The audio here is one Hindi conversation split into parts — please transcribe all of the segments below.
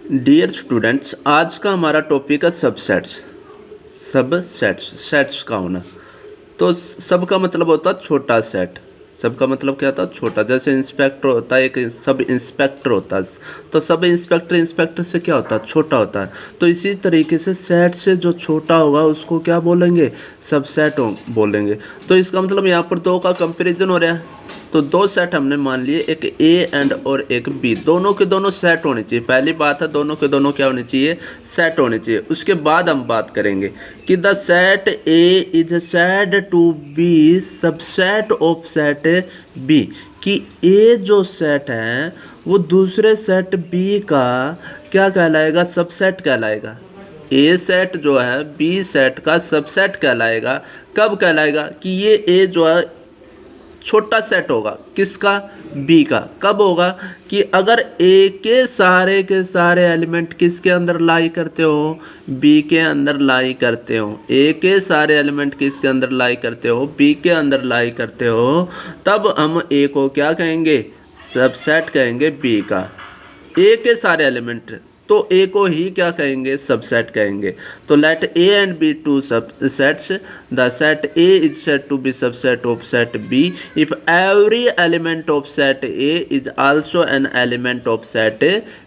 डियर स्टूडेंट्स, आज का हमारा टॉपिक है सेट्स का होना। तो सब का मतलब होता है छोटा सेट। सब का मतलब क्या होता है? छोटा। जैसे इंस्पेक्टर होता है, एक सब इंस्पेक्टर होता है, तो सब इंस्पेक्टर से क्या होता है? छोटा होता है। तो इसी तरीके से सेट से जो छोटा होगा उसको क्या बोलेंगे? सबसेट बोलेंगे। तो इसका मतलब यहाँ पर दो का कंपैरिजन हो रहा है। तो दो सेट हमने मान लिए, एक ए एंड और एक बी, दोनों के दोनों सेट होने चाहिए। पहली बात है दोनों के दोनों क्या होने चाहिए? सेट होने चाहिए। उसके बाद हम बात करेंगे कि the set A is said to be subset of set B, कि ए जो सेट है वो दूसरे सेट बी का क्या कहलाएगा? सबसेट कहलाएगा। ए सेट जो है बी सेट का सबसेट कहलाएगा। कब कहलाएगा? कि ये ए जो है छोटा सेट होगा, किसका? बी का। कब होगा? कि अगर ए के सारे एलिमेंट किसके अंदर लाई करते हो? बी के अंदर लाई करते हो। ए के सारे एलिमेंट किसके अंदर लाई करते हो? बी के अंदर लाई करते हो। तब हम ए को क्या कहेंगे? सबसेट कहेंगे बी का। ए के सारे एलिमेंट, तो ए को ही क्या कहेंगे? सबसेट कहेंगे। तो let A and B two subsets, the set A is said to be subset of set B if every element of set A is also an element of set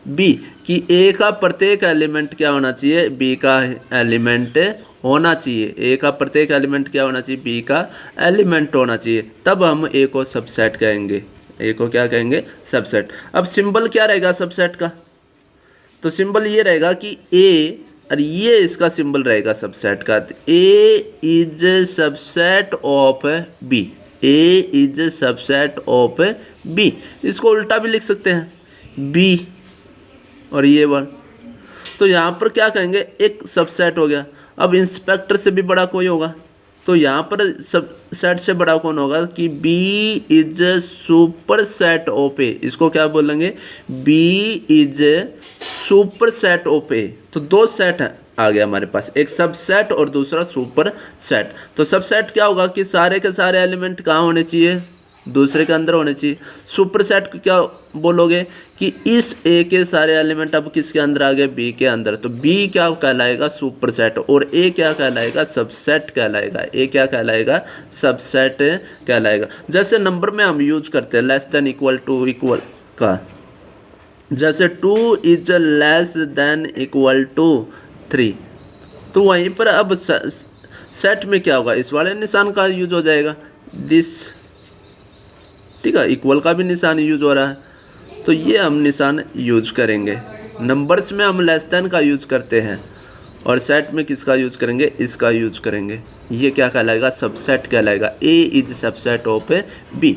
B, कि ए का प्रत्येक एलिमेंट क्या होना चाहिए? बी का एलिमेंट होना चाहिए। ए का प्रत्येक एलिमेंट क्या होना चाहिए? बी का एलिमेंट होना चाहिए। तब हम ए को सबसेट कहेंगे। ए को क्या कहेंगे? सबसेट। अब सिंबल क्या रहेगा सबसेट का? तो सिंबल ये रहेगा कि ए, और ये इसका सिंबल रहेगा सबसेट का। A is subset of B. A is subset of B. इसको उल्टा भी लिख सकते हैं, बी और ये वन। तो यहाँ पर क्या कहेंगे? एक सबसेट हो गया। अब इंस्पेक्टर से भी बड़ा कोई होगा, तो यहाँ पर सब सेट से बड़ा कौन होगा? कि B is superset of A. इसको क्या बोलेंगे? B is superset of A. तो दो सेट आ गया हमारे पास, एक सब सेट और दूसरा सुपर सेट। तो सब सेट क्या होगा? कि सारे के सारे एलिमेंट कहाँ होने चाहिए? दूसरे के अंदर होने चाहिए। सुपर सेट को क्या बोलोगे? कि इस ए के सारे एलिमेंट अब किसके अंदर आ गए? बी के अंदर। तो बी क्या कहलाएगा? Super set. और ए क्या कहलाएगा? सबसेट कहलाएगा। ए क्या कहलाएगा? सबसेट कहलाएगा। जैसे नंबर में हम यूज करते हैं less than equal to equal का, जैसे 2 is less than equal to 3, तो वहीं पर अब सेट में क्या होगा? इस वाले निशान का यूज हो जाएगा, दिस। ठीक है, इक्वल का भी निशान यूज हो रहा है, तो ये हम निशान यूज करेंगे। नंबर्स में हम लेस देन का यूज करते हैं, और सेट में किसका यूज करेंगे? इसका यूज करेंगे। ये क्या कहलाएगा? सबसेट कहलाएगा। A is subset of B.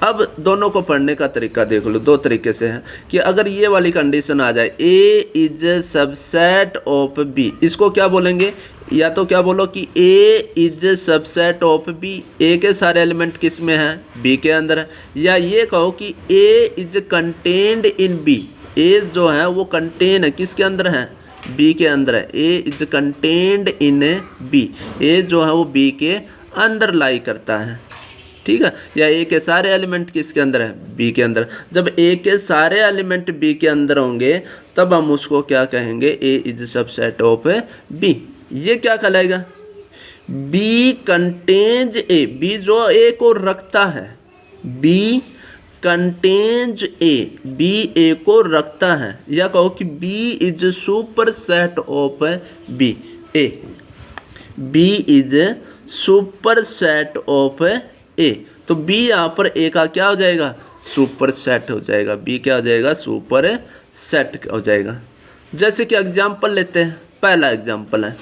अब दोनों को पढ़ने का तरीका देख लो, दो तरीके से है कि अगर ये वाली कंडीशन आ जाए, ए इज सबसेट ऑफ बी, इसको क्या बोलेंगे? या तो क्या बोलो कि ए इज सबसेट ऑफ बी। ए के सारे एलिमेंट किस में हैं? बी के अंदर है। या ये कहो कि ए इज कंटेन्ड इन बी। ए जो है वो कंटेन है, किसके अंदर है? बी के अंदर है। A is contained in B. ए जो है वो बी के अंदर लाई करता है। ठीक है। या ए के सारे एलिमेंट किसके अंदर है? बी के अंदर। जब ए के सारे एलिमेंट बी के अंदर होंगे तब हम उसको क्या कहेंगे? ए इज सबसेट ऑफ बी। ये क्या कहलाएगा? B contains A. बी जो ए को रखता है, B contains A, B A को रखता है। या कहो कि B is superset of B. A, B is superset of A. तो बी यहाँ पर ए का क्या हो जाएगा? सुपर सेट हो जाएगा। बी क्या हो जाएगा? सुपर सेट हो जाएगा। जैसे कि एग्जाम्पल लेते हैं। पहला एग्जाम्पल है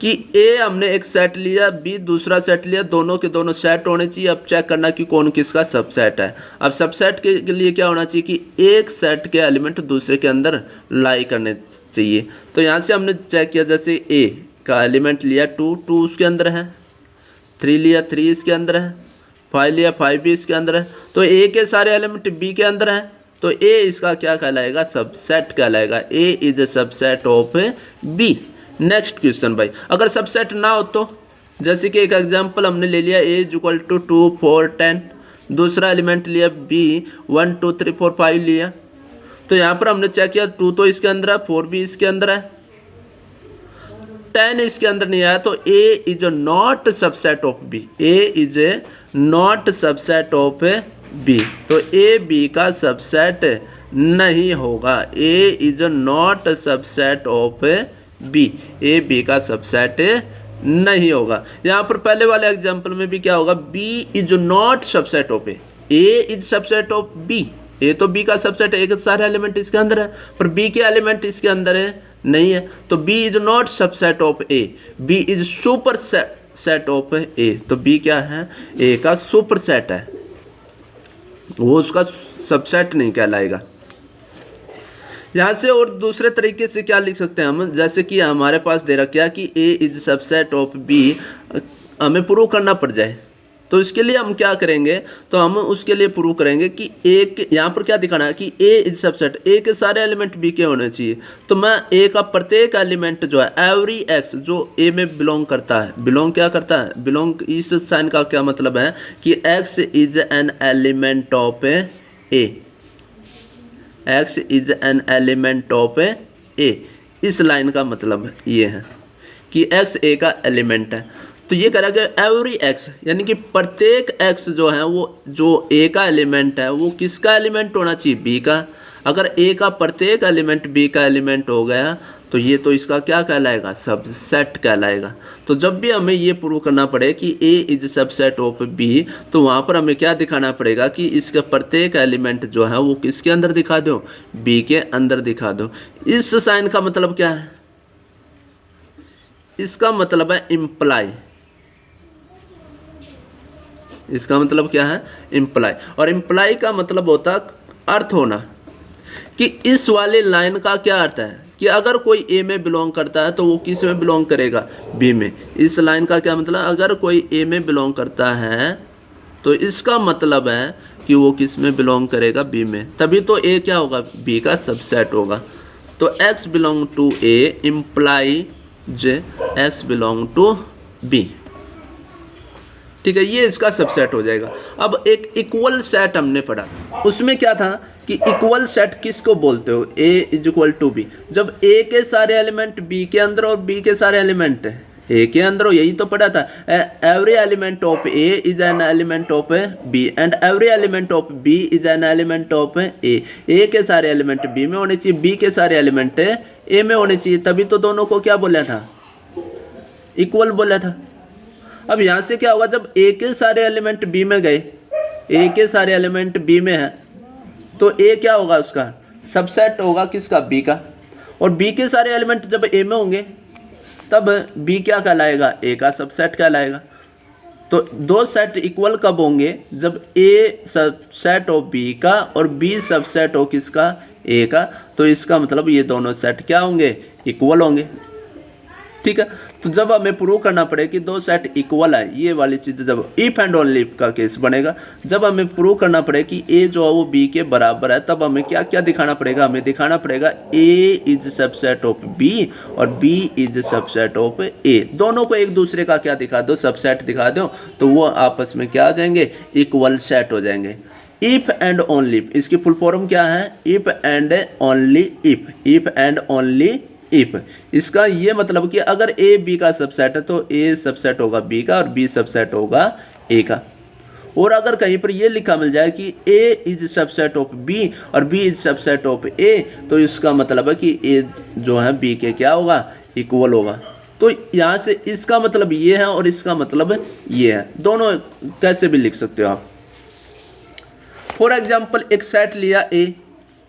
कि ए हमने एक सेट लिया, बी दूसरा सेट लिया, दोनों के दोनों सेट होने चाहिए। अब चेक करना कि कौन किसका सबसेट है। अब सबसेट के लिए क्या होना चाहिए? कि एक सेट के एलिमेंट दूसरे के अंदर लाई करने चाहिए। तो यहाँ से हमने चेक किया, जैसे ए का एलिमेंट लिया 2, 2 उसके अंदर है। 3 लिया, 3 इसके अंदर है। 5 लिया, 5 भी इसके अंदर है। तो ए के सारे एलिमेंट बी के अंदर है, तो ए इसका क्या कहलाएगा? सबसेट कहलाएगा। A is subset of B. Next question भाई, अगर सबसेट ना हो तो, जैसे कि एक एग्जांपल हमने ले लिया, ए इज इक्वल टू 2, 4, 10। दूसरा एलिमेंट लिया बी 1, 2, 3, 4, 5 लिया। तो यहाँ पर हमने चेक किया 2 तो इसके अंदर है, 4 भी इसके अंदर है, 10 इसके अंदर नहीं आया, तो A is not subset of B, A is not subset of B, तो A B का सबसेट नहीं होगा, A is not subset of B, A B का सबसेट नहीं होगा। यहाँ पर पहले वाले एग्जांपल में भी क्या होगा, B is not subset of A is subset of B, A तो B का सबसेट है, एक सारे एलिमेंट इसके अंदर है, पर B के एलिमेंट इसके अंदर है नहीं है, तो B is not subset of A, B is superset of A, तो B क्या है, A का सुपर सेट है, वो उसका सबसेट नहीं कहलाएगा। यहाँ से और दूसरे तरीके से क्या लिख सकते हैं हम, जैसे कि हमारे पास दे रखा है कि A is subset of B, हमें प्रूव करना पड़ जाए, तो इसके लिए हम क्या करेंगे, तो हम उसके लिए प्रूव करेंगे कि A यहाँ पर क्या दिखाना है कि A इज सबसेट, A के सारे एलिमेंट B के होने चाहिए, तो मैं A का प्रत्येक एलिमेंट जो है एवरी X जो A में बिलोंग करता है, बिलोंग क्या करता है, बिलोंग इस साइन का क्या मतलब है कि X is an element of A, X is an element of A, इस लाइन का मतलब ये है कि X A का एलिमेंट है। तो ये कह रहा है कि एवरी X यानी कि प्रत्येक X जो है वो जो A का एलिमेंट है वो किसका एलिमेंट होना चाहिए, B का। अगर A का प्रत्येक एलिमेंट B का एलिमेंट हो गया तो ये तो इसका क्या कहलाएगा, सबसेट कहलाएगा। तो जब भी हमें ये प्रूव करना पड़े कि A is subset of B, तो वहाँ पर हमें क्या दिखाना पड़ेगा कि इसका प्रत्येक एलिमेंट जो है वो किसके अंदर दिखा दो, B के अंदर दिखा दो। इस साइन का मतलब क्या है, इसका मतलब है इम्प्लाई, इसका मतलब क्या है, इम्प्लाई, और इम्प्लाई का मतलब होता है अर्थ होना, कि इस वाले लाइन का क्या अर्थ है कि अगर कोई A में बिलोंग करता है तो वो किस में बिलोंग करेगा, B में। इस लाइन का क्या मतलब, अगर कोई A में बिलोंग करता है तो इसका मतलब है कि वो किस में बिलोंग करेगा, B में, तभी तो A क्या होगा, B का सबसेट होगा। तो X belong to A implies X belong to B, ठीक है, ये इसका सबसेट हो जाएगा। अब एक इक्वल सेट हमने पढ़ा, उसमें क्या था कि इक्वल सेट किसको बोलते हो, A is equal to B, जब A के सारे एलिमेंट B के अंदर और B के सारे एलिमेंट A के अंदर हो, यही तो पढ़ा था। Every element of A is an element of B and every element of B is an element of A के सारे एलिमेंट B में होने चाहिए, B के सारे एलिमेंट A में होने चाहिए, तभी तो दोनों को क्या बोला था, इक्वल बोला था। अब यहाँ से क्या होगा, जब A के सारे एलिमेंट B में गए, A के सारे एलिमेंट B में है, तो A क्या होगा, उसका सबसेट होगा किसका, B का, और B के सारे एलिमेंट जब A में होंगे तब B क्या कहलाएगा, A का सबसेट कहलाएगा। तो दो सेट इक्वल कब होंगे, जब A सबसेट हो B का और B सबसेट हो किसका, A का, तो इसका मतलब ये दोनों सेट क्या होंगे, इक्वल होंगे, ठीक है। तो जब हमें प्रूव करना पड़े कि दो सेट इक्वल है, ये वाली चीज़ जब इफ एंड ओनली इफ का केस बनेगा, जब हमें प्रूव करना पड़े कि A जो है वो B के बराबर है, तब हमें क्या क्या दिखाना पड़ेगा, हमें दिखाना पड़ेगा A is subset of B और B is subset of A, दोनों को एक दूसरे का क्या दिखा दो, सबसेट दिखा दो, तो वो आपस में क्या आ जाएंगे, इक्वल सेट हो जाएंगे। इफ एंड ओनली इफ, इसकी फुल फॉर्म क्या है, if and only if, if and only if, इसका ये मतलब कि अगर A B का सबसेट है तो A सबसेट होगा B का और B सबसेट होगा A का। और अगर कहीं पर ये लिखा मिल जाए कि A is subset of B और B is subset of A, तो इसका मतलब है कि A जो है B के क्या होगा, इक्वल होगा। तो यहाँ से इसका मतलब ये है और इसका मतलब ये है, दोनों कैसे भी लिख सकते हो आप। फॉर एग्जाम्पल एक सेट लिया A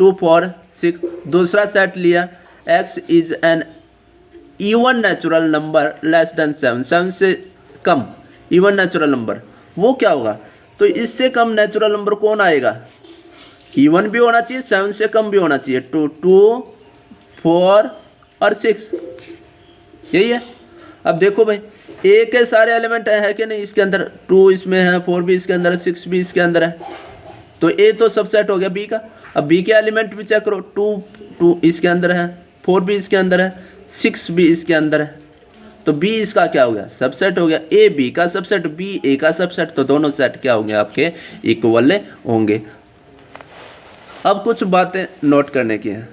2 4 6, दूसरा सेट लिया X is an even natural number less than 7, 7 से कम इवन नेचुरल नंबर, वो क्या होगा, तो इससे कम नेचुरल नंबर कौन आएगा, इवन भी होना चाहिए, 7 से कम भी होना चाहिए, 2 2 4 और 6, यही है। अब देखो भाई A के सारे एलिमेंट है कि नहीं, इसके अंदर 2 इसमें है, 4 भी इसके अंदर है, 6 भी इसके अंदर है, तो A तो सबसेट हो गया B का। अब B के एलिमेंट भी चेक करो, 2 इसके अंदर है, 4 भी इसके अंदर है, 6 भी इसके अंदर है, तो B इसका क्या हो गया, सबसेट हो गया। A B का सबसेट, B A का सबसेट, तो दोनों सेट क्या होंगे आपके, इक्वल होंगे। अब कुछ बातें नोट करने की हैं,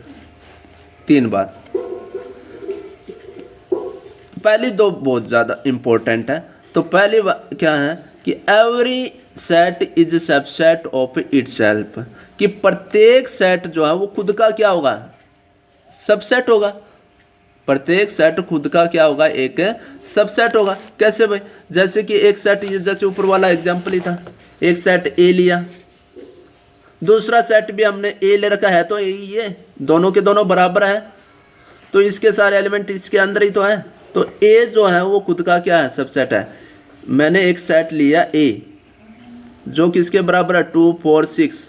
3 बात। पहली 2 बहुत ज़्यादा इम्पोर्टेंट है। तो पहली बात क्या है कि every set is subset of itself, कि प्रत्येक सेट जो है वो खुद का क्या होगा, सबसेट होगा। प्रत्येक सेट खुद का क्या होगा, एक सबसेट होगा। कैसे भाई, जैसे कि एक सेट, जैसे ऊपर वाला एग्जांपल ही था, एक सेट ए लिया, दूसरा सेट भी हमने ए ले रखा है, तो ये दोनों के दोनों बराबर है, तो इसके सारे एलिमेंट इसके अंदर ही तो है। तो ए जो है वो खुद का क्या है, सबसेट है। मैंने एक सेट लिया ए जो किसके बराबर है, 2 4 6।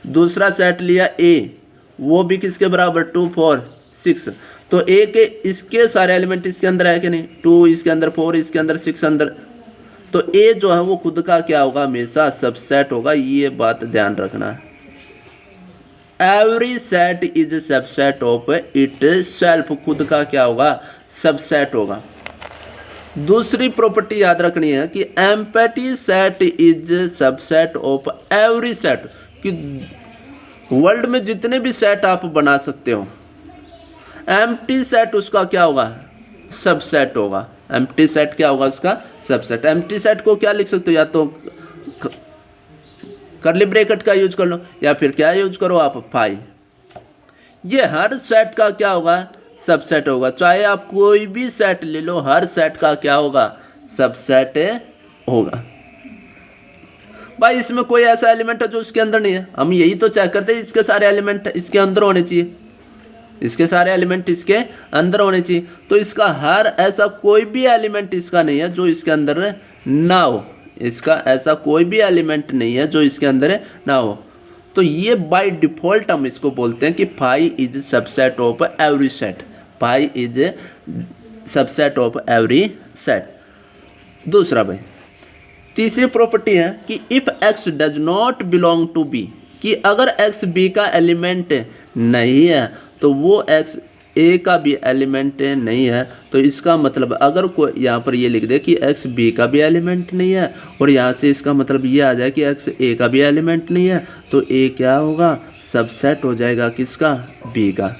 दूसरा सेट लिया ए, वो भी किसके बराबर, 2 4 6। तो ए के इसके सारे एलिमेंट इसके अंदर है कि नहीं, 2 इसके अंदर, 4 इसके अंदर, 6 अंदर। तो ए जो है वो खुद का क्या होगा, हमेशा सबसेट होगा। ये बात ध्यान रखना है। Every set is subset of it self, खुद का क्या होगा, सबसेट होगा। दूसरी प्रॉपर्टी याद रखनी है कि empty set is subset of every set, कि वर्ल्ड में जितने भी सेट आप बना सकते हो, एम्प्टी सेट उसका क्या होगा, सबसेट होगा। एम्प्टी सेट क्या होगा, उसका सबसेट। एम्प्टी सेट को क्या लिख सकते हो, या तो कर्ली ब्रैकेट का यूज कर लो, या फिर क्या यूज करो आप, फाई। ये हर सेट का क्या होगा, सबसेट होगा। चाहे आप कोई भी सेट ले लो, हर सेट का क्या होगा, सबसेट होगा। भाई इसमें कोई ऐसा एलिमेंट है जो उसके अंदर नहीं है, हम यही तो चेक करते हैं, इसके सारे एलिमेंट इसके अंदर होने चाहिए, इसके सारे एलिमेंट इसके अंदर होने चाहिए। तो इसका हर ऐसा कोई भी एलिमेंट इसका नहीं है जो इसके अंदर ना हो, इसका ऐसा कोई भी एलिमेंट नहीं है जो इसके अंदर ना हो। तो ये बाय डिफॉल्ट हम इसको बोलते हैं कि phi is subset of every set, phi is subset of every set. दूसरा भाई, तीसरी प्रॉपर्टी है कि if x does not belong to B, कि अगर एक्स बी का एलिमेंट नहीं है तो वो एक्स ए का भी एलिमेंट नहीं है। तो इसका मतलब अगर कोई यहाँ पर ये लिख दे कि एक्स बी का भी एलिमेंट नहीं है, और यहाँ से इसका मतलब ये आ जाए कि एक्स ए का भी एलिमेंट नहीं है, तो ए क्या होगा, सबसेट हो जाएगा किसका, बी का।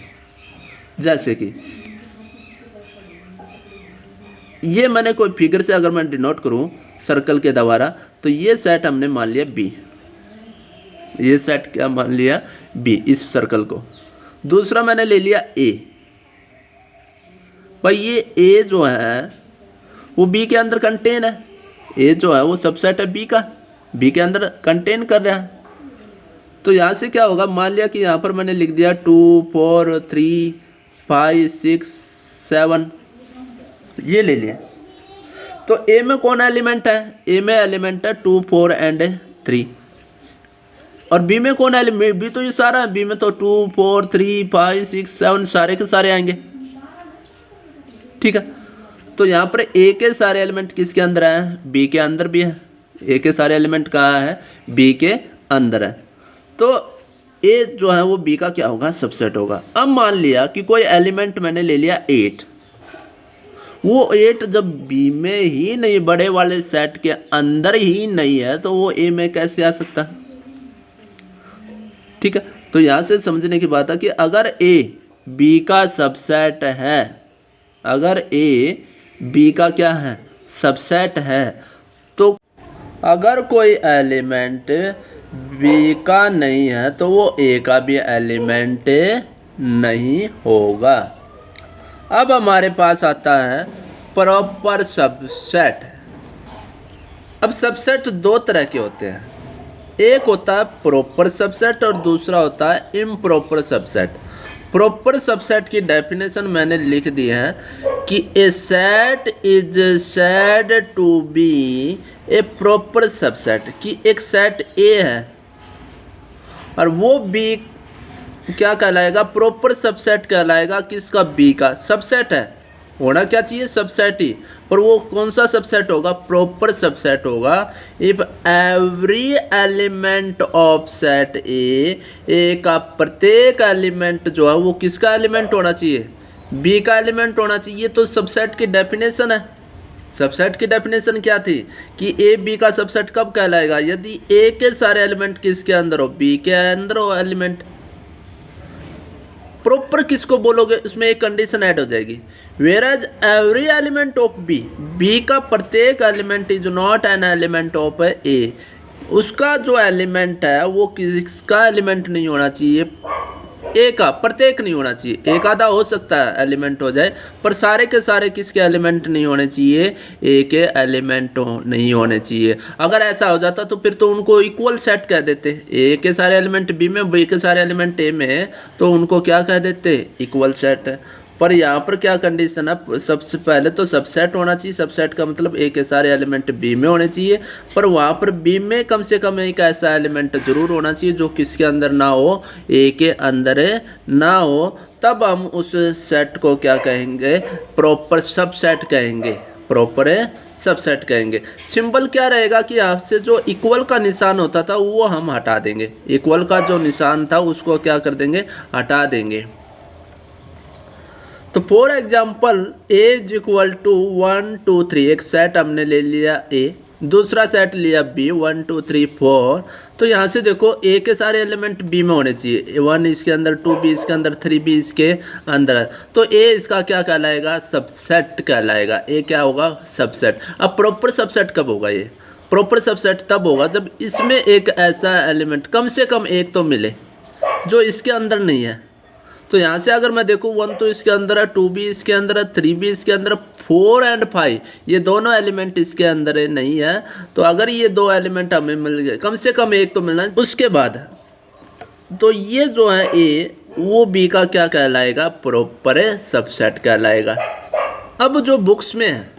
जैसे कि ये मैंने कोई फिगर से अगर मैं डिनोट करूँ सर्कल के द्वारा, तो ये सेट हमने मान लिया बी, ये सेट क्या मान लिया, बी, इस सर्कल को। दूसरा मैंने ले लिया ए, भाई ये ए जो है वो बी के अंदर कंटेन है, ए जो है वो सबसेट है बी का, बी के अंदर कंटेन कर रहा है। तो यहाँ से क्या होगा, मान लिया कि यहाँ पर मैंने लिख दिया 2 4 3 5 6 7, ये ले लिया। तो ए में कौन एलिमेंट है, ए में एलिमेंट है 2 4 एंड 3, और बी में कौन एलिमेंट, बी तो ये सारा है, बी में तो 2 4 3 5 6 7 सारे के सारे आएंगे, ठीक है। तो यहाँ पर ए के सारे एलिमेंट किसके अंदर है, बी के अंदर भी है, ए के सारे एलिमेंट कहाँ है, बी के अंदर है। तो ए जो है वो बी का क्या होगा, सबसेट होगा। अब मान लिया कि कोई एलिमेंट मैंने ले लिया 8, वो 8 जब बी में ही नहीं, बड़े वाले सेट के अंदर ही नहीं है, तो वो ए में कैसे आ सकता है, ठीक है। तो यहाँ से समझने की बात है कि अगर ए बी का सबसेट है, अगर ए बी का क्या है, सबसेट है, तो अगर कोई एलिमेंट बी का नहीं है तो वो ए का भी एलिमेंट नहीं होगा। अब हमारे पास आता है प्रॉपर सबसेट। अब सबसेट 2 तरह के होते हैं, एक होता है प्रॉपर सबसेट और दूसरा होता है इम्प्रॉपर सबसेट। प्रॉपर सबसेट की डेफिनेशन मैंने लिख दी है कि a set is said to be a proper subset, कि एक सेट ए है और वो बी क्या कहलाएगा, प्रॉपर सबसेट कहलाएगा, किसका, बी का। सबसेट है, होना क्या चाहिए, सबसेट ही, पर वो कौन सा सबसेट होगा, प्रॉपर सबसेट होगा। If every element of set ए का प्रत्येक एलिमेंट जो है वो किसका एलिमेंट होना चाहिए, बी का एलिमेंट होना चाहिए। तो सबसेट की डेफिनेशन है, सबसेट की डेफिनेशन क्या थी कि ए बी का सबसेट कब कहलाएगा, यदि ए के सारे एलिमेंट किसके अंदर हो, बी के अंदर हो एलिमेंट, प्रॉपर किसको बोलोगे, उसमें एक कंडीशन ऐड हो जाएगी, whereas every element of B, B का प्रत्येक element is not an element of A, उसका जो एलिमेंट है वो किसका एलिमेंट नहीं होना चाहिए, ए का, प्रत्येक नहीं होना चाहिए, एक आधा हो सकता है एलिमेंट हो जाए, पर सारे के सारे किसके एलिमेंट नहीं होने चाहिए, ए के एलिमेंट नहीं होने चाहिए। अगर ऐसा हो जाता तो फिर तो उनको इक्वल सेट कह देते, ए के सारे एलिमेंट बी में, बी के सारे एलिमेंट ए में, तो उनको क्या कह देते, इक्वल सेट। पर यहाँ पर क्या कंडीशन है, सबसे पहले तो सबसेट होना चाहिए, सबसेट का मतलब ए के सारे एलिमेंट बी में होने चाहिए, पर वहाँ पर बी में कम से कम एक ऐसा एलिमेंट जरूर होना चाहिए जो किसके अंदर ना हो, ए के अंदर ना हो, तब हम उस सेट को क्या कहेंगे, प्रॉपर सबसेट कहेंगे, प्रॉपर सबसेट कहेंगे। सिंबल क्या रहेगा कि आपसे जो इक्वल का निशान होता था वो हम हटा देंगे, इक्वल का जो निशान था उसको क्या कर देंगे, हटा देंगे। तो for example A is equal to 1 2 3, एक सेट हमने ले लिया ए, दूसरा सेट लिया बी 1 2 3 4, तो यहाँ से देखो ए के सारे एलिमेंट बी में होने चाहिए, 1 इसके अंदर, 2 बी इसके अंदर, 3 बी इसके अंदर, तो ए इसका क्या कहलाएगा, सबसेट कहलाएगा, ए क्या होगा, सबसेट। अब प्रॉपर सबसेट कब होगा, ये प्रॉपर सबसेट तब होगा जब इसमें एक ऐसा एलिमेंट कम से कम एक तो मिले जो इसके अंदर नहीं है। तो यहाँ से अगर मैं देखूँ 1 तो इसके अंदर है, 2 भी इसके अंदर है, 3 भी इसके अंदर, 4 और 5 ये दोनों एलिमेंट इसके अंदर नहीं है, तो अगर ये दो एलिमेंट हमें मिल गए, कम से कम एक तो मिलना है, उसके बाद तो ये जो है ए वो बी का क्या कहलाएगा, प्रॉपर सबसेट कहलाएगा। अब जो बुक्स में है,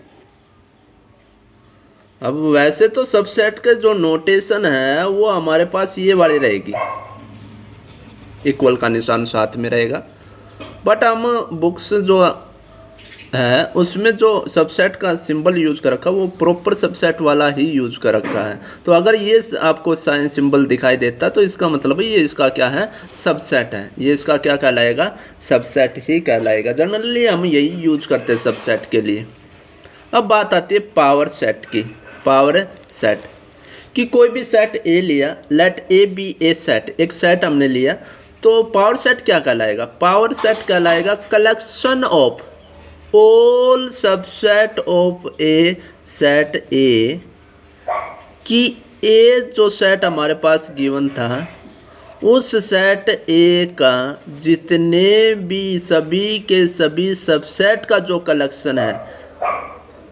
अब वैसे तो सबसेट के जो नोटेशन है वो हमारे पास ये वाली रहेगी, इक्वल का निशान साथ में रहेगा, बट हम बुक्स जो है उसमें जो सबसेट का सिंबल यूज कर रखा है वो प्रॉपर सबसेट वाला ही यूज कर रखा है। तो अगर ये आपको साइन सिंबल दिखाई देता तो इसका मतलब है ये इसका क्या है, सबसेट है, ये इसका क्या कहलाएगा, सबसेट ही कहलाएगा। जनरली हम यही यूज करते हैं सबसेट के लिए। अब बात आती है पावर सेट की। पावर सेट कि कोई भी सेट ए लिया, let A B a set, एक सेट हमने लिया, तो पावर सेट क्या कहलाएगा, पावर सेट कहलाएगा collection of all subset of a set A, कि ए जो सेट हमारे पास गिवन था उस सेट ए का जितने भी सभी के सभी सबसेट का जो कलेक्शन है,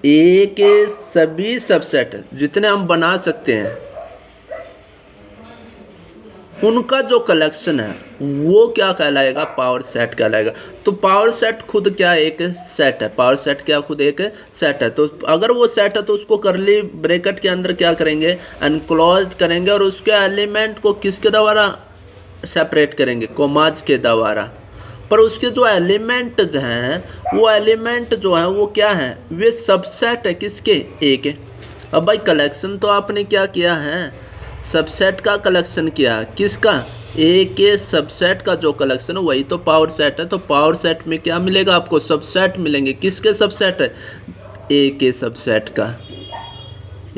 ए के सभी सबसेट जितने हम बना सकते हैं उनका जो कलेक्शन है वो क्या कहलाएगा, पावर सेट कहलाएगा। तो पावर सेट खुद क्या एक सेट है, पावर सेट क्या खुद एक सेट है। तो अगर वो सेट है तो उसको करली ब्रैकेट के अंदर क्या करेंगे, एनक्लोज करेंगे, और उसके एलिमेंट को किसके द्वारा सेपरेट करेंगे, कोमाज के द्वारा। पर उसके जो एलिमेंट हैं वो एलिमेंट जो है वो क्या है, वे सबसेट है किसके, ए के। अब भाई कलेक्शन तो आपने क्या किया है, सबसेट का कलेक्शन किया, किसका, ए के सबसेट का जो कलेक्शन है वही तो पावर सेट है। तो पावर सेट में क्या मिलेगा आपको, सबसेट मिलेंगे, किसके सबसेट है, ए के सबसेट का,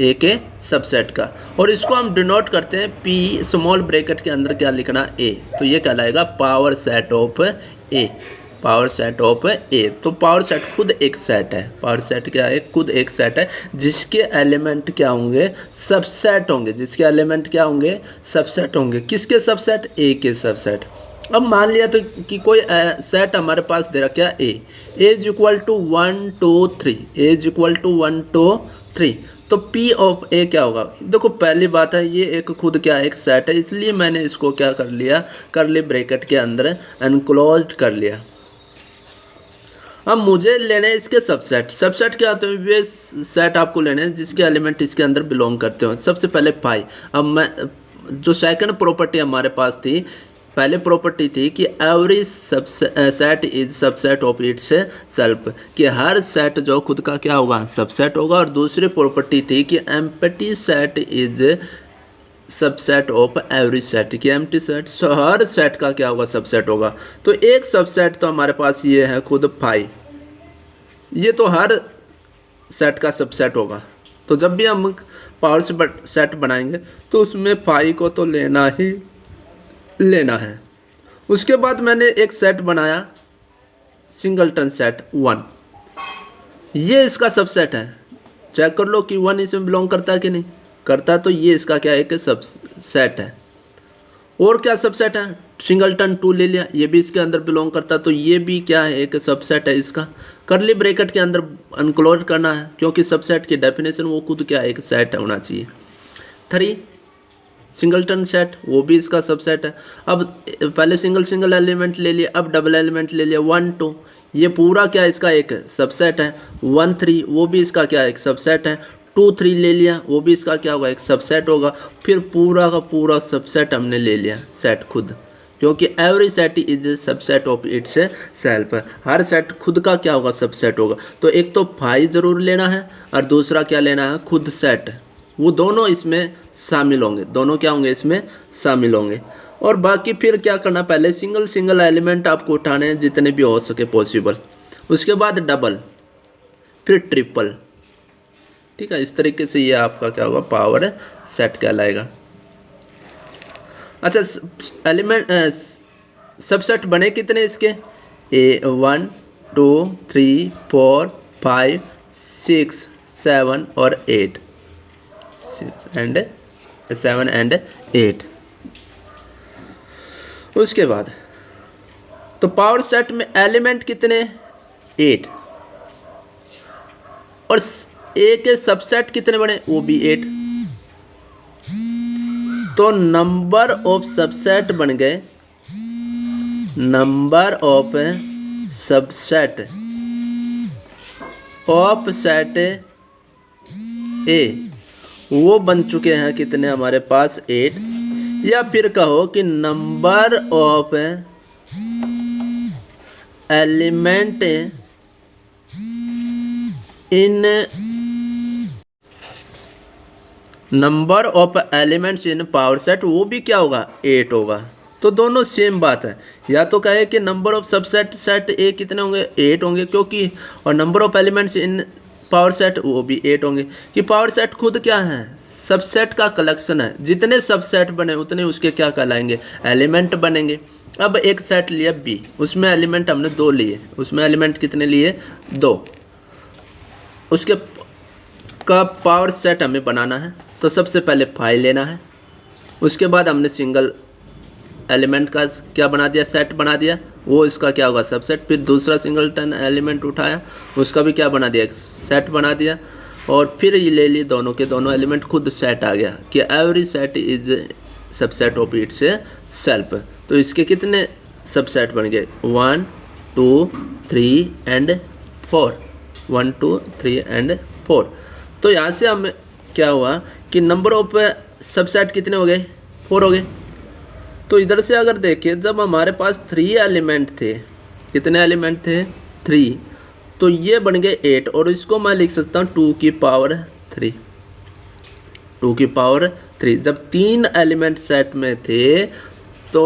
ए के सबसेट का। और इसको हम डिनोट करते हैं पी स्मॉल ब्रैकेट के अंदर क्या लिखना, ए, तो ये कहलाएगा power set of A, power set of A. तो पावर सेट खुद एक सेट है, पावर सेट क्या है, खुद एक सेट है जिसके एलिमेंट क्या होंगे, सबसेट होंगे, जिसके एलिमेंट क्या होंगे, सबसेट होंगे। किसके सबसेट, ए के सबसेट। अब मान लिया तो कि कोई सेट हमारे पास दे रखा है A is equal to 1 2 3, A is equal to 1 2 3, तो पी ऑफ ए क्या होगा। देखो पहली बात है ये एक खुद क्या एक सेट है, इसलिए मैंने इसको क्या कर लिया, करली ब्रैकेट के अंदर एनक्लोज्ड कर लिया। अब मुझे लेने इसके सबसेट, सबसेट क्या होते हैं, वे सेट आपको लेने हैं जिसके एलिमेंट इसके अंदर बिलोंग करते हो। सबसे पहले पाई, अब मैं जो सेकंड प्रॉपर्टी हमारे पास थी, पहले प्रॉपर्टी थी कि every set is subset of its self, कि हर सेट जो खुद का क्या होगा, सबसेट होगा। और दूसरी प्रॉपर्टी थी कि empty set is subset of every set, कि एम्प्टी सेट हर सेट का क्या होगा, सबसेट होगा। तो एक सबसेट तो हमारे पास ये है खुद फाई, ये तो हर सेट का सबसेट होगा। तो जब भी हम पावर सेट बनाएंगे तो उसमें फाई को तो लेना ही लेना है। उसके बाद मैंने एक सेट बनाया सिंगलटन सेट 1, ये इसका सबसेट है। चेक कर लो कि 1 इसमें बिलोंग करता है कि नहीं करता, तो ये इसका क्या है कि सबसेट है। और क्या सबसेट है, सिंगलटन 2 ले लिया, ये भी इसके अंदर बिलोंग करता है, तो ये भी क्या है एक सबसेट है इसका। करली ब्रैकेट के अंदर अनक्लोज करना है, क्योंकि सबसेट की डेफिनेशन वो खुद क्या है एक सेट होना चाहिए। 3 सिंगलटन सेट, वो भी इसका सबसेट है। अब पहले सिंगल एलिमेंट ले लिया, अब डबल एलिमेंट ले लिया 1 2, ये पूरा क्या इसका एक सबसेट है। 1 3 वो भी इसका क्या एक सबसेट है। 2 3 ले लिया, वो भी इसका क्या होगा एक सबसेट होगा। फिर पूरा का पूरा सबसेट हमने ले लिया सेट खुद, क्योंकि every set is a subset of its self, her set खुद का क्या होगा सबसेट होगा। तो एक तो फाई ज़रूर लेना है और दूसरा क्या लेना है खुद सेट, वो दोनों इसमें शामिल होंगे, दोनों क्या होंगे इसमें शामिल होंगे। और बाकी फिर क्या करना, पहले सिंगल एलिमेंट आपको उठाने हैं जितने भी हो सके पॉसिबल, उसके बाद डबल, फिर ट्रिपल। ठीक है, इस तरीके से ये आपका क्या होगा पावर सेट कहलाएगा। अच्छा, एलिमेंट सबसेट बने कितने इसके, 1 2 3 4 5 6 7 और 8, 7 एंड 8। उसके बाद तो पावर सेट में एलिमेंट कितने 8, और एक सबसेट कितने बने वो भी 8। तो नंबर ऑफ सबसेट बन गए, number of subset of set ए वो बन चुके हैं कितने हमारे पास 8, या फिर कहो कि number of element in number of elements in power set वो भी क्या होगा 8 होगा। तो दोनों सेम बात है, या तो कहे कि नंबर ऑफ सबसेट सेट ए कितने होंगे 8 होंगे, क्योंकि और number of elements in power set वो भी 8 होंगे, कि पावर सेट खुद क्या है सबसेट का कलेक्शन है, जितने सबसेट बने उतने उसके क्या कहलाएंगे एलिमेंट बनेंगे। अब एक सेट लिया बी, उसमें एलिमेंट हमने 2 लिए, उसमें एलिमेंट कितने लिए 2, उसके का पावर सेट हमें बनाना है। तो सबसे पहले फाइल लेना है, उसके बाद हमने सिंगल एलिमेंट का क्या बना दिया सेट बना दिया, वो इसका क्या होगा सबसेट। फिर दूसरा सिंगलटन एलिमेंट उठाया, उसका भी क्या बना दिया सेट बना दिया, और फिर ये ले लिए दोनों के दोनों एलिमेंट खुद सेट आ गया कि every set is subset of its self. तो इसके कितने सबसेट बन गए 1 2 3 एंड 4, 1 2 3 एंड 4। तो यहाँ से हम क्या हुआ कि नंबर ऑफ सबसेट कितने हो गए 4 हो गए। तो इधर से अगर देखें जब हमारे पास 3 एलिमेंट थे, कितने एलिमेंट थे 3, तो ये बन गए 8, और इसको मैं लिख सकता हूँ 2 की पावर 3, 2 की पावर 3। जब 3 एलिमेंट सेट में थे तो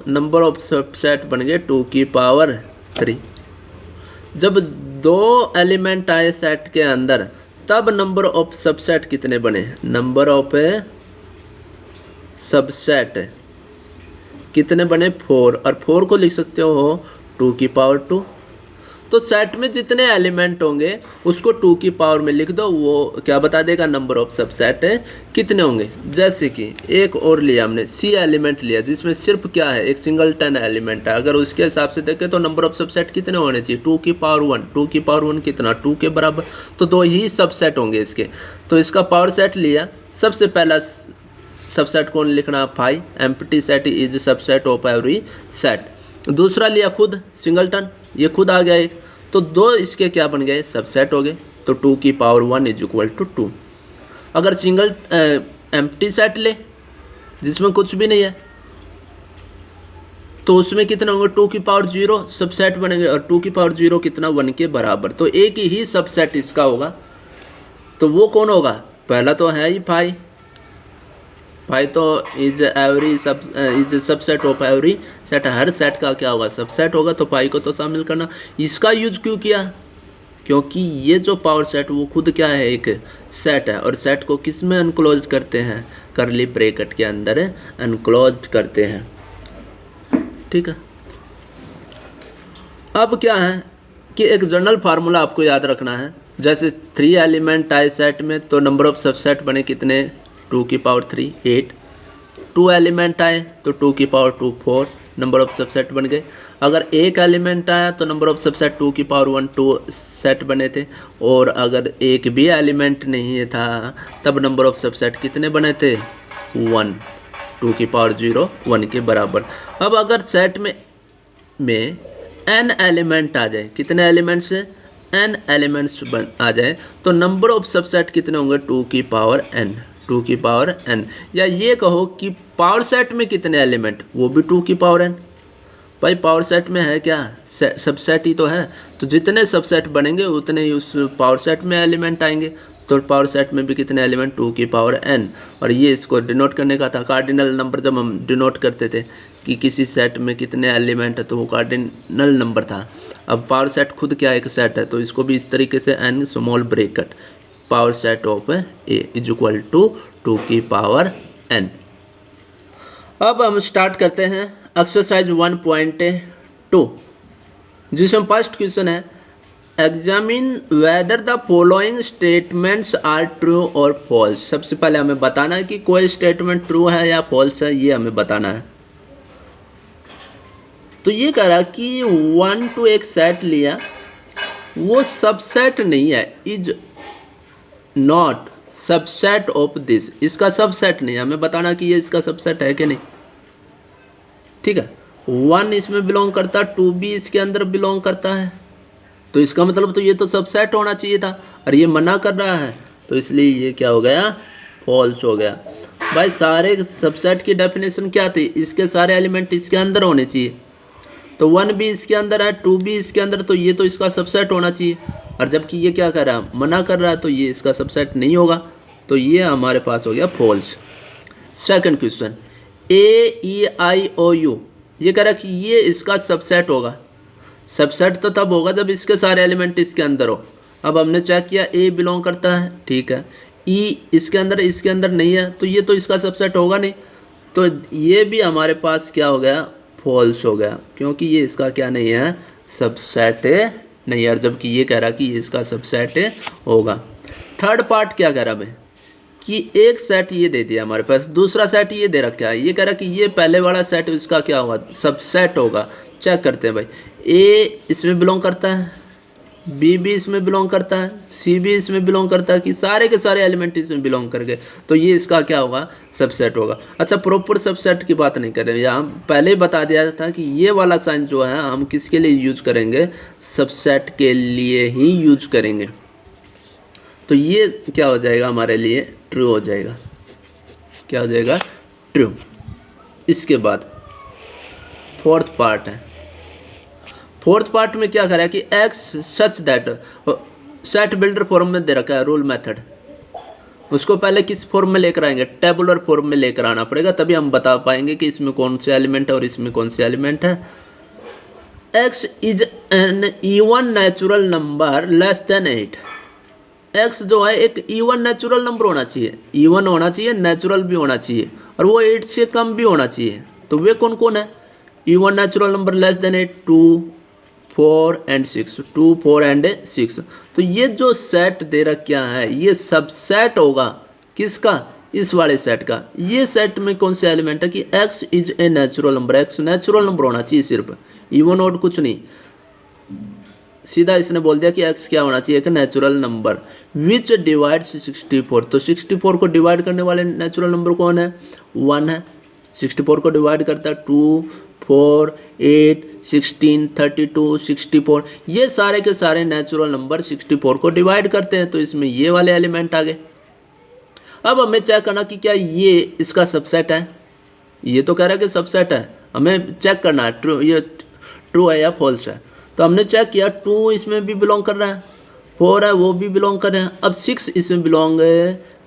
नंबर ऑफ सबसेट बन गए 2 की पावर 3। जब 2 एलिमेंट आए सेट के अंदर तब नंबर ऑफ सबसेट कितने बने, नंबर ऑफ सबसेट कितने बने 4, और 4 को लिख सकते हो 2 की पावर 2। तो सेट में जितने एलिमेंट होंगे उसको 2 की पावर में लिख दो, वो क्या बता देगा नंबर ऑफ सबसेट कितने होंगे। जैसे कि एक और लिया हमने सी एलिमेंट लिया जिसमें सिर्फ क्या है एक सिंगलटन एलिमेंट है, अगर उसके हिसाब से देखें तो नंबर ऑफ सबसेट कितने होने चाहिए 2 की पावर 1, 2 की पावर 1 कितना 2 के बराबर, तो 2 ही सबसेट होंगे इसके। तो इसका पावर सेट लिया, सबसे पहला सबसेट कौन लिखना 5, empty set is subset of every set. दूसरा लिया खुद सिंगलटन, ये खुद आ गया एक, तो 2 इसके क्या बन गए सबसेट हो गए, तो 2 की पावर 1 इज इक्वल टू 2। अगर सिंगल एम्प्टी सेट ले जिसमें कुछ भी नहीं है तो उसमें कितना होंगे 2 की पावर 0 सबसेट बनेंगे, और 2 की पावर 0 कितना 1 के बराबर, तो एक ही सबसेट इसका होगा। तो वो कौन होगा, पहला तो है ही 5 तो is subset of every set, her set का क्या होगा सबसेट होगा, तो पाई को तो शामिल करना। इसका यूज क्यों किया, क्योंकि ये जो पावर सेट वो खुद क्या है एक सेट है, और सेट को किस में अनक्लोज करते हैं करली ब्रैकेट के अंदर अनक्लोज करते हैं। ठीक है। अब क्या है कि एक जनरल फार्मूला आपको याद रखना है। जैसे 3 एलिमेंट आए सेट में तो नंबर ऑफ सबसेट बने कितने, 2 की पावर 3 8। 2 एलिमेंट आए तो 2 की पावर 2 4 नंबर ऑफ सबसेट बन गए। अगर एक एलिमेंट आया तो नंबर ऑफ सबसेट 2 की पावर 1 2 सेट बने थे। और अगर एक भी एलिमेंट नहीं था तब नंबर ऑफ सबसेट कितने बने थे, 1 2 की पावर 0 1 के बराबर। अब अगर सेट में n एलिमेंट आ जाए, कितने एलिमेंट्स से n एलिमेंट्स आ जाए तो नंबर ऑफ सबसेट कितने होंगे, 2 की पावर n 2 की पावर n। या ये कहो कि पावर सेट में कितने एलिमेंट, वो भी 2 की पावर n। भाई पावर सेट में है क्या, सबसेट ही तो है, तो जितने सबसेट बनेंगे उतने ही उस पावर सेट में एलिमेंट आएंगे। तो पावर सेट में भी कितने एलिमेंट, 2 की पावर n। और ये इसको डिनोट करने का था, कार्डिनल नंबर जब हम डिनोट करते थे कि किसी सेट में कितने एलिमेंट है तो वो कार्डिनल नंबर था। अब पावर सेट खुद क्या एक सेट है, तो इसको भी इस तरीके से n small bracket power set of a is equal to 2 की पावर n। अब हम स्टार्ट करते हैं एक्सरसाइज 1.2 जिसमें फर्स्ट क्वेश्चन है examine whether the following statements are true और फॉल्स। सबसे पहले हमें बताना है कि कोई स्टेटमेंट ट्रू है या फॉल्स है, ये हमें बताना है। तो ये कह रहा कि 1 to एक सेट लिया, वो सबसेट नहीं है, is not subset of this, इसका सबसेट नहीं है। हमें बताना कि ये इसका सबसेट है कि नहीं, ठीक है। 1 इसमें बिलोंग करता है, 2 भी इसके अंदर बिलोंग करता है, तो इसका मतलब तो ये तो सबसेट होना चाहिए था, और ये मना कर रहा है तो इसलिए ये क्या हो गया, फॉल्स हो गया। भाई सारे सबसेट की डेफिनेशन क्या थी, इसके सारे एलिमेंट इसके अंदर होने चाहिए, तो 1 भी इसके अंदर है, 2 भी इसके अंदर, तो ये तो इसका सबसेट होना चाहिए। और जबकि ये क्या कर रहा है, मना कर रहा है, तो ये इसका सबसेट नहीं होगा, तो ये हमारे पास हो गया फॉल्स। सेकंड क्वेश्चन AEIOU, ये कह रहा है कि ये इसका सबसेट होगा। सबसेट तो तब होगा जब इसके सारे एलिमेंट इसके अंदर हो। अब हमने चेक किया A बिलोंग करता है, ठीक है, E इसके अंदर नहीं है, तो ये तो इसका सबसेट होगा नहीं, तो ये भी हमारे पास क्या हो गया, फॉल्स हो गया, क्योंकि ये इसका क्या नहीं है, सबसेट नहीं है। जबकि ये कह रहा कि ये इसका सबसेट होगा। थर्ड पार्ट क्या कह रहा भाई कि एक सेट ये दे दिया हमारे पास, दूसरा सेट ये दे रखा है, ये कह रहा कि ये पहले वाला सेट इसका क्या होगा, सबसेट होगा। चेक करते हैं भाई, A इसमें बिलोंग करता है, B भी इसमें बिलोंग करता है, C भी इसमें बिलोंग करता है, कि सारे के सारे एलिमेंट इसमें बिलोंग कर गए, तो ये इसका क्या होगा, सबसेट होगा। अच्छा प्रॉपर सबसेट की बात नहीं कर रहे, यहाँ पहले ही बता दिया था कि ये वाला साइन जो है हम किसके लिए यूज करेंगे, सबसेट के लिए ही यूज करेंगे। तो ये क्या हो जाएगा, हमारे लिए ट्रू हो जाएगा। क्या हो जाएगा, ट्रू। इसके बाद फोर्थ पार्ट है। फोर्थ पार्ट में क्या करा कि x such that, set builder form में दे रखा है रूल मेथड, उसको पहले किस फॉर्म में लेकर आएंगे, टेबुलर फॉर्म में लेकर आना पड़ेगा, तभी हम बता पाएंगे कि इसमें कौन से एलिमेंट है और इसमें कौन से एलिमेंट है। X is an even natural number less than 8। X जो है एक इवन नेचुरल नंबर होना चाहिए, इवन होना चाहिए, नेचुरल भी होना चाहिए, और वो 8 से कम भी होना चाहिए। तो वे कौन कौन है, even natural number less than 8, 2 4 and 6, 2 4 and 6। तो ये जो सेट दे रखा क्या है, ये सबसेट होगा किसका, इस वाले सेट का। ये सेट में कौन से एलिमेंट है कि x is a natural number, x natural number होना चाहिए सिर्फ, इवन और कुछ नहीं। सीधा इसने बोल दिया कि x क्या होना चाहिए, एक नेचुरल नंबर विच डिवाइड्स 64। तो 64 को डिवाइड करने वाले नेचुरल नंबर कौन है, 1 है। 64 को डिवाइड करता है 2 4 8 16 32 64, ये सारे के सारे नेचुरल नंबर 64 को डिवाइड करते हैं, तो इसमें ये वाले एलिमेंट आ गए। अब हमें चेक करना कि क्या ये इसका सबसेट है, ये तो कह रहा है कि सबसेट है, हमें चेक करना है ट्रू, ये ट्रू है या फॉल्स है। तो हमने चेक किया 2 इसमें भी बिलोंग कर रहा है, 4 है वो भी बिलोंग कर रहे हैं। अब 6 इसमें बिलोंग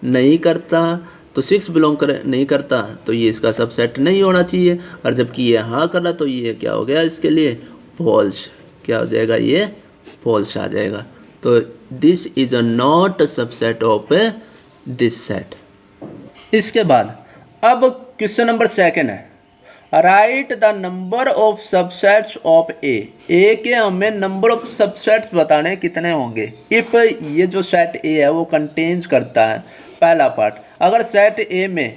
नहीं करता, तो 6 बिलोंग नहीं करता, तो ये इसका सबसेट नहीं होना चाहिए। और जबकि ये हाँ कर रहा, तो ये क्या हो गया इसके लिए, फॉल्स। क्या हो जाएगा, ये फॉल्स आ जाएगा। तो this is not subset of this set. इसके बाद अब क्वेश्चन नंबर 2 है, right the number of subsets of A के हमें नंबर ऑफ सबसेट्स बताने हैं कितने होंगे इफ ये जो सेट ए है वो कंटेन्स करता है। पहला पार्ट, अगर सेट ए में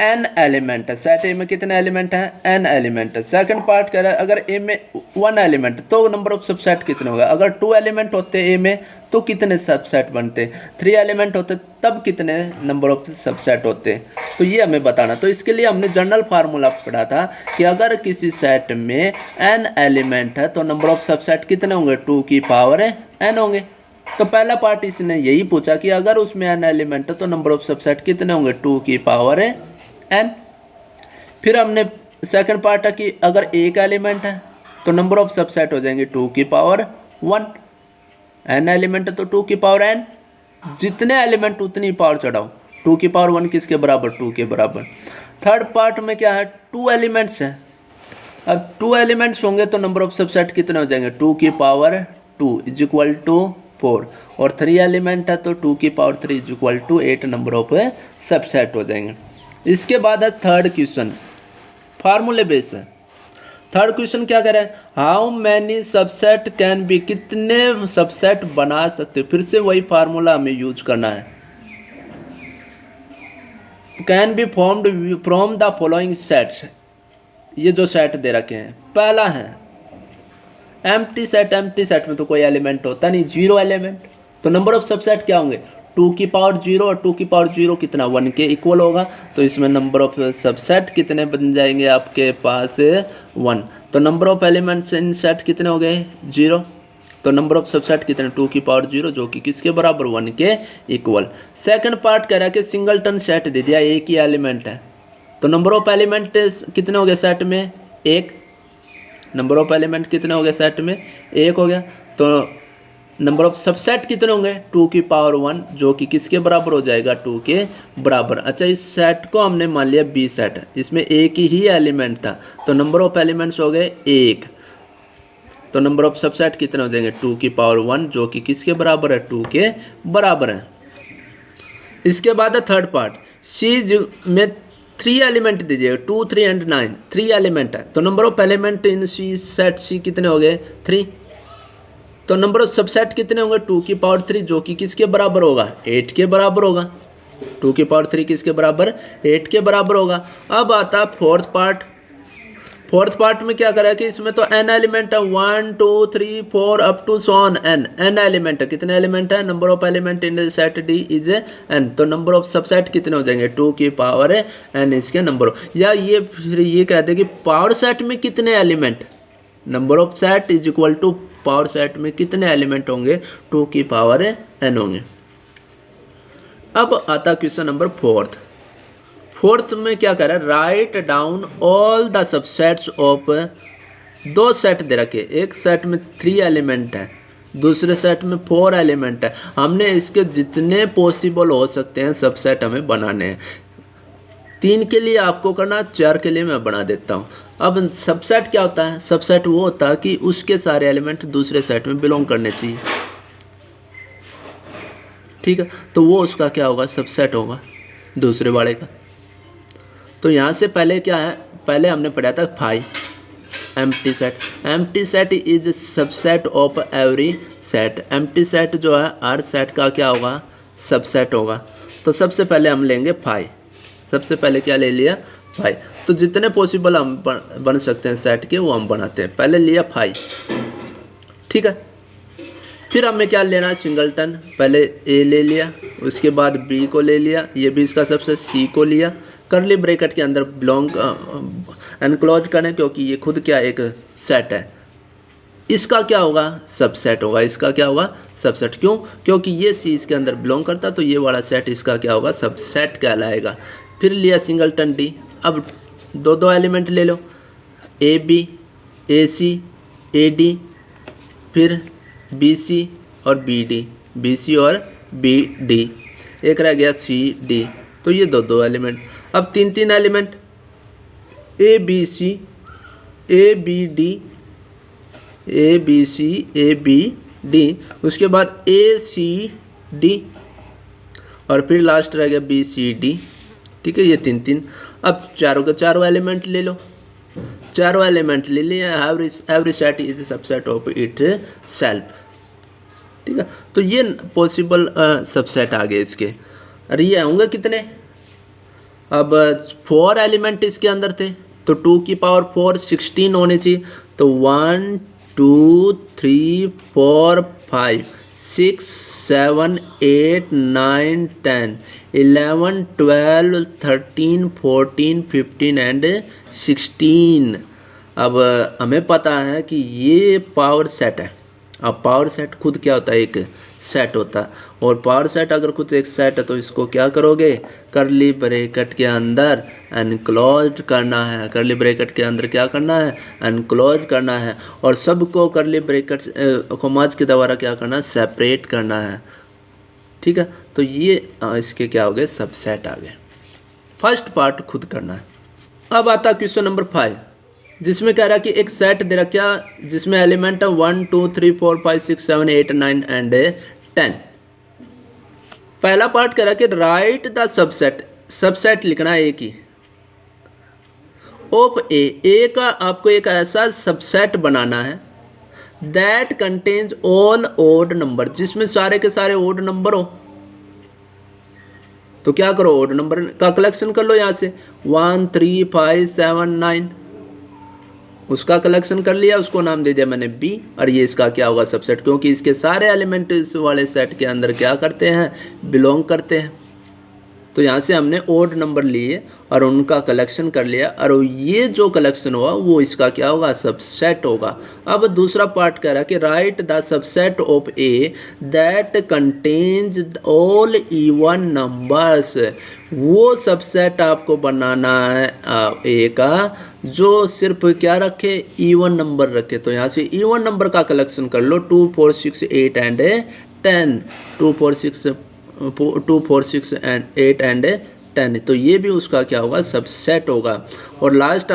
n एलिमेंट है, सेट ए में कितने एलिमेंट हैं n एलिमेंट है। सेकंड पार्ट कह रहा है अगर ए में 1 एलिमेंट तो नंबर ऑफ सबसेट कितने होगा। अगर 2 एलिमेंट होते ए में तो कितने सबसेट बनते, 3 एलिमेंट होते तब कितने नंबर ऑफ सबसेट होते। तो ये हमें बताना। तो इसके लिए हमने जनरल फार्मूला पढ़ा था कि अगर किसी सेट में n एलिमेंट है तो नंबर ऑफ सबसेट कितने होंगे, 2 की पावर n होंगे। तो पहला पार्ट इसने यही पूछा कि अगर उसमें n एलिमेंट है तो नंबर ऑफ सबसेट कितने होंगे, 2 की पावर n। फिर हमने सेकंड पार्ट है कि अगर एक एलिमेंट है तो नंबर ऑफ सबसेट हो जाएंगे 2 की पावर 1। n एलिमेंट है तो 2 की पावर n, जितने एलिमेंट उतनी पावर चढ़ाओ। 2 की पावर 1 किसके बराबर, 2 के बराबर। थर्ड पार्ट में क्या है, 2 एलिमेंट्स है। अब 2 एलिमेंट्स होंगे तो नंबर ऑफ सबसेट कितने हो जाएंगे, 2 की पावर 2 इज इक्वल टू 4। और 3 एलिमेंट है तो 2 की power 3 is equal to 8 number of subset हो जाएंगे। इसके बाद है थर्ड क्वेश्चन, फार्मूले बेस है। थर्ड क्वेश्चन क्या कह रहा है, how many subset can be, कितने सबसेट बना सकते। फिर से वही फार्मूला हमें यूज करना है। Can be formed from the following sets, ये जो सेट दे रखे हैं। पहला है एम्प्टी सेट, एम्प्टी सेट में तो कोई एलिमेंट होता नहीं, 0 एलिमेंट। तो नंबर ऑफ सबसेट क्या होंगे, 2 की पावर 0 और 2 की पावर 0 कितना, 1 के इक्वल होगा। तो इसमें नंबर ऑफ सबसेट कितने बन जाएंगे आपके पास, 1। तो number of elements in set कितने हो गए, 0। तो नंबर ऑफ सबसेट कितने, 2 की पावर 0 जो कि किसके बराबर, 1 के इक्वल। सेकंड पार्ट कह रहा है कि सिंगलटन सेट दे दिया, एक ही एलिमेंट है तो नंबर ऑफ एलिमेंट कितने हो गए सेट में, 1। नंबर ऑफ एलिमेंट कितने हो गए सेट में, 1 हो गया। तो नंबर ऑफ सबसेट कितने होंगे, 2 की पावर 1 जो कि किसके बराबर हो जाएगा, 2 के बराबर। अच्छा, इस सेट को हमने मान लिया बी सेट, इसमें एक ही एलिमेंट था तो नंबर ऑफ एलिमेंट्स हो गए 1। तो नंबर ऑफ सबसेट कितने हो जाएंगे, 2 की पावर 1 जो कि किसके बराबर है, 2 के बराबर है। इसके बाद है थर्ड पार्ट, सी में 3 एलिमेंट दीजिएगा, 2, 3 एंड 9, 3 एलिमेंट है। तो number of element in C set C कितने हो गए, 3। तो नंबर ऑफ सबसेट कितने होंगे, 2 की पावर 3 जो कि किसके बराबर होगा, 8 के बराबर होगा। 2 की पावर 3 किसके बराबर, 8 के बराबर होगा। अब आता फोर्थ पार्ट। फोर्थ पार्ट में क्या करा है कि इसमें तो n एलिमेंट है, 1, 2, 3, 4 अप टू सॉन n एलिमेंट है। कितने एलिमेंट है, number of element in set D is n। तो नंबर ऑफ सबसेट कितने हो जाएंगे, 2 की पावर n इसके नंबर। या ये फिर ये कहते हैं कि पावर सेट में कितने element, number of set is equal to power set में कितने एलिमेंट होंगे, 2 की पावर n होंगे। अब आता क्वेश्चन नंबर फोर्थ में क्या कर रहा है, right down all the subsets of, 2 set दे रखे, एक सेट में 3 एलिमेंट है, दूसरे सेट में 4 एलिमेंट है। हमने इसके जितने पॉसिबल हो सकते हैं सबसेट हमें बनाने हैं। 3 के लिए आपको करना, 4 के लिए मैं बना देता हूँ। अब सबसेट क्या होता है, सबसेट वो होता है कि उसके सारे एलिमेंट दूसरे सेट में बिलोंग करने चाहिए, ठीक है। तो वो उसका क्या होगा, सबसेट होगा दूसरे वाले का। तो यहाँ से पहले क्या है, पहले हमने पढ़ा था 5 empty set. Empty set is subset of every set. Empty set जो है हर सेट का क्या होगा, सबसेट होगा। तो सबसे पहले हम लेंगे 5। सबसे पहले क्या ले लिया, 5। तो जितने पॉसिबल हम बन सकते हैं सेट के वो हम बनाते हैं। पहले लिया 5, ठीक है। फिर हमें क्या लेना है, सिंगलटन। पहले ए ले लिया, उसके बाद बी को ले लिया, ये भी इसका सबसे, सी को लिया। करली ब्रैकेट के अंदर बिलोंग एनक्लोज करें क्योंकि ये खुद क्या एक सेट है। इसका क्या होगा, सबसेट होगा। इसका क्या होगा, सबसेट। क्यों, क्योंकि ये सी इसके अंदर बिलोंग करता तो ये वाला सेट इसका क्या होगा, सबसेट कहलाएगा। फिर लिया सिंगलटन डी। अब 2 एलिमेंट ले लो, A B, A C, A D, फिर बी सी और बी डी, बी सी और बी डी। एक रह गया सी डी। तो ये 2 एलिमेंट। अब 3 element, A B C, A B D, A B C, A B D, उसके बाद ए सी डी और फिर लास्ट रह गया बी सी डी, ठीक है। ये 3। अब चारों के चारों एलिमेंट ले लो, चारों एलिमेंट ले लिए, every set is subset of it self. ठीक है, तो ये पॉसिबल सबसेट आ गए इसके। अरे ये होंगे कितने, अब 4 एलिमेंट इसके अंदर थे तो 2 की पावर 4 16 होने चाहिए। तो 1 2 3 4 5 6 7 8 9 10 11 12 13 14 15 एंड 16। अब हमें पता है कि ये पावर सेट है। अब पावर सेट खुद क्या होता है, एक सेट होता है। और पावर सेट अगर कुछ एक सेट है तो इसको क्या करोगे, करली ब्रैकेट के अंदर एनक्लोज करना है। करली ब्रैकेट के अंदर क्या करना है, एनक्लोज करना है। और सबको करली ब्रैकेट कॉमाज के द्वारा क्या करना है, सेपरेट करना है। ठीक है, तो ये इसके क्या हो गए, सबसेट आ गए। फर्स्ट पार्ट खुद करना है। अब आता क्वेश्चन नंबर 5, जिसमें कह रहा है कि एक सेट दे रखा जिसमें एलिमेंट है 1 2 3 4 5 6 7 8 9 एंड 10। पहला पार्ट कह रहा है कि राइट द सबसेट, सबसेट लिखना है एक ही ऑफ ए का आपको एक ऐसा सबसेट बनाना है that contains all odd number, जिसमें सारे के सारे ओड नंबर हो। तो क्या करो, ओड नंबर का कलेक्शन कर लो। यहाँ से 1 3 5 7 9 उसका कलेक्शन कर लिया, उसको नाम दे दिया मैंने बी। और ये इसका क्या होगा, सबसेट, क्योंकि इसके सारे एलिमेंट इस वाले सेट के अंदर क्या करते हैं, बिलोंग करते हैं। तो यहाँ से हमने ओड नंबर लिए और उनका कलेक्शन कर लिया, और ये जो कलेक्शन हुआ वो इसका क्या होगा, सबसेट होगा। अब दूसरा पार्ट कह रहा है कि right the subset of A that contains all even numbers. वो सबसेट आपको बनाना है ए का जो सिर्फ क्या रखे, इवन नंबर रखे। तो यहाँ से इवन नंबर का कलेक्शन कर लो, 2 4 6 8 एंड 10, 2 4 6 एंड 8 एंड 10। तो ये भी उसका क्या होगा, सबसेट होगा। और लास्ट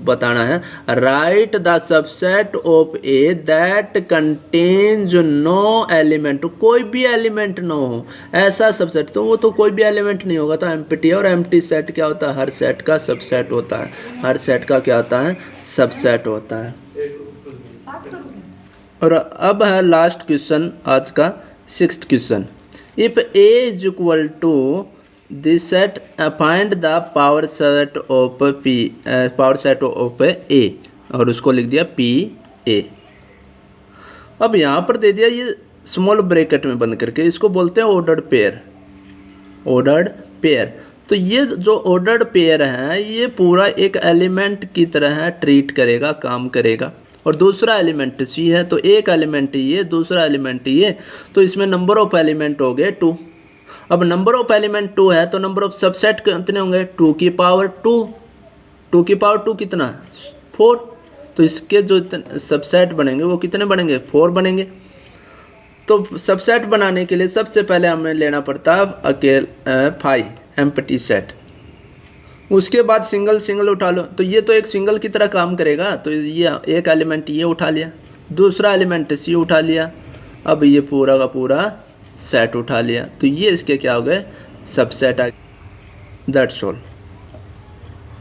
बताना है right the subset of A that contains no element, कोई भी एलिमेंट ना हो ऐसा सबसेट। तो वो तो कोई भी एलिमेंट नहीं होगा, तो एम्प्टी। और एम्प्टी सेट क्या होता है, हर सेट का सबसेट होता है। हर सेट का क्या होता है, सबसेट होता है। और अब है लास्ट क्वेश्चन आज का, 6th question. If A is equal to this set, find the power set of P, power set of A, और उसको लिख दिया पी ए। अब यहाँ पर दे दिया ये स्मॉल ब्रैकेट में बंद करके, इसको बोलते हैं ऑर्डर्ड पेयर। ऑर्डर्ड पेयर, तो ये जो ऑर्डर्ड पेयर है ये पूरा एक एलिमेंट की तरह ट्रीट करेगा, काम करेगा। और दूसरा एलिमेंट सी है, तो एक एलिमेंट ये, दूसरा एलिमेंट ये, तो इसमें नंबर ऑफ एलिमेंट हो गए 2। अब नंबर ऑफ एलिमेंट 2 है तो नंबर ऑफ सबसेट कितने होंगे, 2 की पावर 2। 2 की पावर 2 कितना, 4। तो इसके जो सबसेट बनेंगे वो कितने बनेंगे, 4 बनेंगे। तो सबसेट बनाने के लिए सबसे पहले हमें लेना पड़ता है अकेले 5 एम्प्टी सेट, उसके बाद सिंगल सिंगल उठा लो। तो ये तो एक सिंगल की तरह काम करेगा। तो ये एक एलिमेंट ये उठा लिया, दूसरा एलिमेंट सी उठा लिया, अब ये पूरा का पूरा सेट उठा लिया। तो ये इसके क्या हो गए, सबसेट आ गए। That's all.